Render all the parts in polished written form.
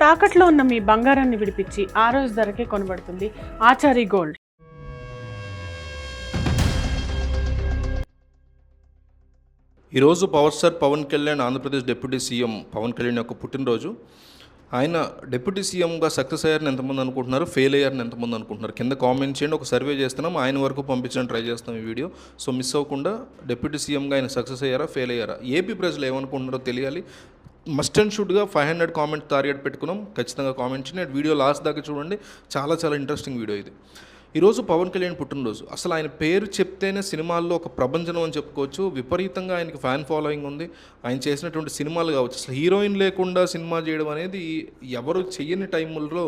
తాకట్లో ఉన్న మీ బంగారాన్ని విడిపించి ఆ రోజు ధరకే కొనబడుతుంది ఆచారి గోల్డ్. ఈరోజు power star Pawan Kalyan Andhra Pradesh deputy CM Pawan Kalyan యొక్క పుట్టినరోజు. ఆయన డిప్యూటీ సీఎంగా సక్సెస్ అయ్యారని ఎంతమంది అనుకుంటున్నారు, ఫెయిల్ అయ్యారని ఎంతమంది అనుకుంటున్నారు కింద కామెంట్ చేయండి. ఒక సర్వే చేస్తున్నాం, ఆయన వరకు పంపించడానికి ట్రై చేస్తాం ఈ వీడియో. సో మిస్ అవ్వకుండా డిప్యూటీ సీఎంగా ఆయన సక్సెస్ అయ్యారా, ఫెయిల్ అయ్యారా, ఏపీ ప్రజలు ఏమనుకుంటున్నారో తెలియాలి. మస్ట్ అండ్ షుడ్గా 500 కామెంట్ టార్గెట్ పెట్టుకున్నాం. ఖచ్చితంగా కామెంట్ చేయండి. వీడియో లాస్ట్ దాకా చూడండి, చాలా ఇంట్రెస్టింగ్ వీడియో ఇది. ఈరోజు పవన్ కళ్యాణ్ పుట్టినరోజు. అసలు ఆయన పేరు చెప్తేనే సినిమాల్లో ఒక ప్రభంజనం అని చెప్పుకోవచ్చు. విపరీతంగా ఆయనకి ఫ్యాన్ ఫాలోయింగ్ ఉంది. ఆయన చేసినటువంటి సినిమాలు కావచ్చు, అసలు హీరోయిన్ లేకుండా సినిమా చేయడం అనేది ఎవరు చెయ్యని టైముల్లో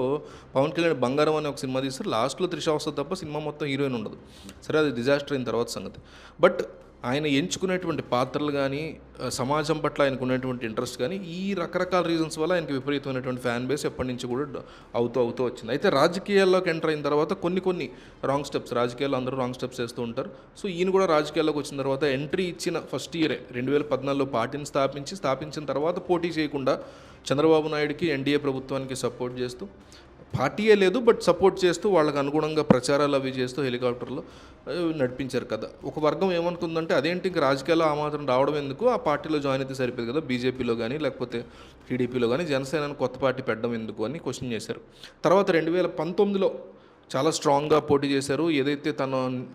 పవన్ కళ్యాణ్ బంగారం అనే ఒక సినిమా తీస్తారు. లాస్ట్లో త్రిష వస్తుంది తప్ప సినిమా మొత్తం హీరోయిన్ ఉండదు. సరే, అది డిజాస్టర్ అయిన తర్వాత సంగతి. బట్ ఆయన ఎంచుకునేటువంటి పాత్రలు కానీ, సమాజం పట్ల ఆయనకు ఉన్నటువంటి ఇంట్రెస్ట్ కానీ, ఈ రకరకాల రీజన్స్ వల్ల ఆయనకి విపరీతమైనటువంటి ఫ్యాన్ బేస్ ఎప్పటి నుంచి కూడా అవుతూ వచ్చింది. అయితే రాజకీయాల్లోకి ఎంటర్ అయిన తర్వాత కొన్ని రాంగ్ స్టెప్స్, రాజకీయాల్లో అందరూ రాంగ్ స్టెప్స్ వేస్తూ ఉంటారు. సో ఈయన కూడా రాజకీయాల్లోకి వచ్చిన తర్వాత ఎంట్రీ ఇచ్చిన ఫస్ట్ ఇయరే 2014లో పార్టీని స్థాపించిన తర్వాత పోటీ చేయకుండా చంద్రబాబు నాయుడుకి, ఎన్డీఏ ప్రభుత్వానికి సపోర్ట్ చేస్తూ, పార్టీయే లేదు బట్ సపోర్ట్ చేస్తూ, వాళ్ళకి అనుగుణంగా ప్రచారాలు అవి చేస్తూ హెలికాప్టర్లో నడిపించారు కదా. ఒక వర్గం ఏమనుకుందంటే, అదేంటి ఇంక రాజకీయాల్లో ఆ మాత్రం రావడం ఎందుకు, ఆ పార్టీలో జాయిన్ అయితే సరిపోదు కదా, బీజేపీలో కానీ లేకపోతే టీడీపీలో కానీ జనసేనని కొత్త పార్టీ పెట్టడం ఎందుకు అని క్వశ్చన్ చేశారు. తర్వాత 2019లో చాలా స్ట్రాంగ్గా పోటీ చేశారు. ఏదైతే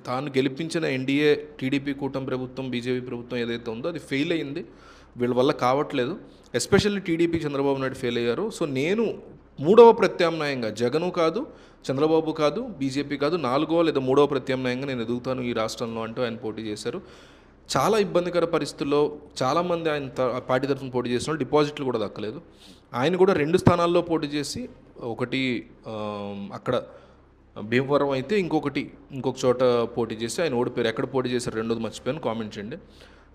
తాను గెలిపించిన ఎన్డీఏ, టీడీపీ కూటమి ప్రభుత్వం, బీజేపీ ప్రభుత్వం ఏదైతే ఉందో అది ఫెయిల్ అయింది. వీళ్ళ వల్ల కావట్లేదు. Especially TDP, Chandrababu Naidu fail అయ్యారు. సో నేను మూడవ ప్రత్యామ్నాయంగా, జగను కాదు, చంద్రబాబు కాదు, బీజేపీ కాదు, నాలుగో లేదా మూడవ ప్రత్యామ్నాయంగా నేను ఎదుగుతాను ఈ రాష్ట్రంలో అంటూ ఆయన పోటీ చేశారు. చాలా ఇబ్బందికర పరిస్థితుల్లో చాలామంది ఆయన పార్టీ తరఫున పోటీ చేసిన డిపాజిట్లు కూడా దక్కలేదు. ఆయన కూడా 2 స్థానాల్లో పోటీ చేసి, ఒకటి అక్కడ భీమవరం అయితే ఇంకొక చోట పోటీ చేసి ఆయన ఓడిపోయారు. ఎక్కడ పోటీ చేశారు రెండోది మర్చిపోయాను, కామెంట్ చేయండి.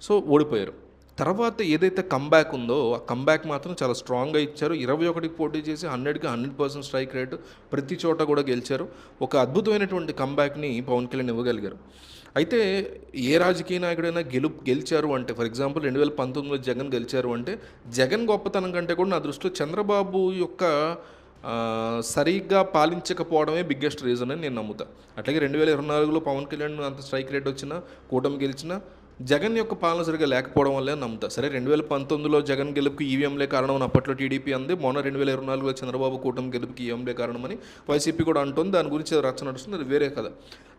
సో ఓడిపోయారు. తర్వాత ఏదైతే కంబ్యాక్ ఉందో ఆ కంబ్యాక్ మాత్రం చాలా స్ట్రాంగ్గా ఇచ్చారు. 21కి పోటీ చేసి 100కి 100% స్ట్రైక్ రేటు, ప్రతి చోట కూడా గెలిచారు. ఒక అద్భుతమైనటువంటి కంబ్యాక్ని పవన్ కళ్యాణ్ ఇవ్వగలిగారు. అయితే ఏ రాజకీయ నాయకుడైనా గెలిచారు అంటే, ఫర్ ఎగ్జాంపుల్ 2019లో జగన్ గెలిచారు అంటే, జగన్ గొప్పతనం కంటే కూడా నా దృష్టిలో చంద్రబాబు యొక్క సరిగ్గా పాలించకపోవడమే బిగ్గెస్ట్ రీజన్ అని నేను నమ్ముతా. అట్లాగే 2024లో పవన్ కళ్యాణ్ అంత స్ట్రైక్ రేట్ వచ్చినా, కూటమి గెలిచినా, జగన్ యొక్క పాలన సరిగ్గా లేకపోవడం వల్లే నమ్ముతా. సరే, 2019లో జగన్ గెలుపుకి ఈవీఎంలే కారణం అని అప్పట్లో టీడీపీ అంది. మొన్న 2024లో చంద్రబాబు కూటమి గెలుపుకి ఈవీఎంలే కారణమని వైసీపీ కూడా అంటుంది. దాని గురించి రచ్చ నడుస్తుంది, అది వేరే కదా.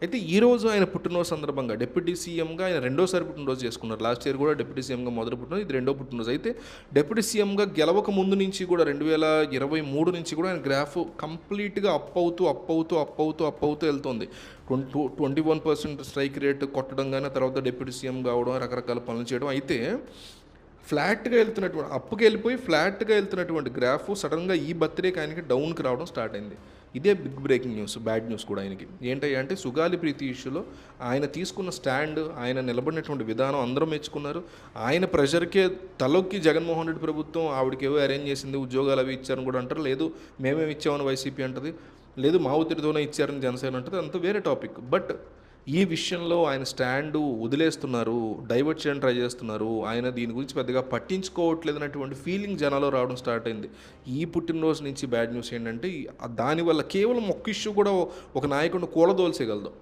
అయితే ఈరోజు ఆయన పుట్టినరోజు సందర్భంగా డిప్యూటీ సీఎంగా ఆయన రెండోసారి పుట్టినరోజు చేసుకున్నారు. లాస్ట్ ఇయర్ కూడా డిప్యూటీ సీఎంగా మొదటి పుట్టినరోజు, ఇది రెండో పుట్టినరోజు. అయితే డిప్యూటీ సీఎంగా గెలవక ముందు నుంచి కూడా 2023 నుంచి కూడా ఆయన గ్రాఫ్ కంప్లీట్గా అప్ అవుతూ వెళ్తుంది. 21% స్ట్రైక్ రేట్ కొట్టడం కానీ, తర్వాత డిప్యూటీ సీఎం కావడం, రకరకాల పనులు చేయడం. అయితే ఫ్లాట్గా వెళ్తున్నటువంటి, అప్పుకి వెళ్ళిపోయి ఫ్లాట్గా వెళ్తున్నటువంటి గ్రాఫ్ సడన్గా ఈ బర్త్డేకి ఆయనకి డౌన్కి రావడం స్టార్ట్ అయింది. ఇదే big breaking news, bad news కూడా ఆయనకి. ఏంటంటే సుగాలి ప్రీతి ఇష్యూలో ఆయన తీసుకున్న స్టాండ్, ఆయన నిలబడినటువంటి విధానం అందరూ మెచ్చుకున్నారు. ఆయన ప్రెషర్కే తలొక్కి జగన్మోహన్ రెడ్డి ప్రభుత్వం ఆవిడకి ఏవో అరేంజ్ చేసింది, ఉద్యోగాలు అవి ఇచ్చారని కూడా అంటారు. లేదు మేమేమి ఇచ్చామని వైసీపీ అంటది, లేదు మా ఒత్తిడితోనే ఇచ్చారని జనసేన అంటది. అంత వేరే టాపిక్. బట్ ఈ విషయంలో ఆయన స్టాండు వదిలేస్తున్నారు, డైవర్ట్ చేయడానికి ట్రై చేస్తున్నారు. ఆయన దీని గురించి పెద్దగా పట్టించుకోవట్లేదు అన్నటువంటి ఫీలింగ్ జనాల్లో రావడం స్టార్ట్ అయింది. ఈ పుట్టినరోజు నుంచి బ్యాడ్ న్యూస్ ఏంటంటే, దానివల్ల కేవలం ఒక్క ఇష్యూ కూడా ఒక నాయకుడిని కూలదోల్చేయగలదు.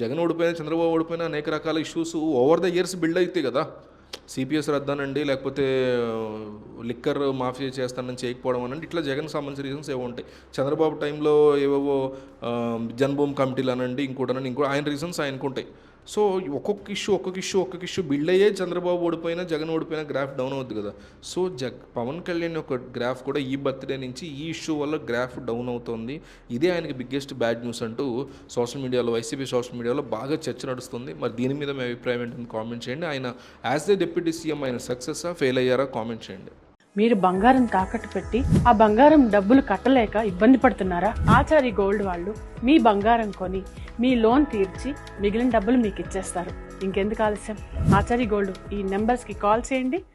జగన్ ఓడిపోయినా, చంద్రబాబు ఓడిపోయినా అనేక రకాల issues over the years build అవుతాయి కదా. సిపిఎస్ రద్దానండి, లేకపోతే లిక్కర్ మాఫియా చేస్తానని చేయకపోవడం అనండి, ఇట్లా జగన్ సంబంధించిన రీజన్స్ ఏవో ఉంటాయి. చంద్రబాబు టైంలో ఏవేవో జన్మభూమి కమిటీలు అనండి, ఇంకో ఆయన రీజన్స్ ఆయనకు ఉంటాయి. సో ఒక్కొక్క ఇష్యూ బిల్డ్ అయ్యే చంద్రబాబు ఓడిపోయినా, జగన్ ఓడిపోయినా గ్రాఫ్ డౌన్ అవుద్ది కదా. సో పవన్ కళ్యాణ్ యొక్క గ్రాఫ్ కూడా ఈ బర్త్డే నుంచి ఈ ఇష్యూ వల్ల గ్రాఫ్ డౌన్ అవుతుంది. ఇదే ఆయనకి బిగ్గెస్ట్ బ్యాడ్ న్యూస్ అంటూ సోషల్ మీడియాలో, వైసీపీ సోషల్ మీడియాలో బాగా చర్చ నడుస్తుంది. మరి దీని మీద మీ అభిప్రాయం ఏంటని కామెంట్ చేయండి. ఆయన యాజ్ ద డిప్యూటీ సీఎం ఆయన సక్సెస్సా, ఫెయిల్ అయ్యారా, కామెంట్ చేయండి. మీరు బంగారం తాకట్టు పెట్టి ఆ బంగారం డబ్బులు కట్టలేక ఇబ్బంది పడుతున్నారా? ఆచారి గోల్డ్ వాళ్ళు మీ బంగారం కొని మీ లోన్ తీర్చి మిగిలిన డబ్బులు మీకు ఇచ్చేస్తారు. ఇంకెందుకు ఆలస్యం? ఆచారి గోల్డ్ ఈ నెంబర్స్కి కాల్ చేయండి.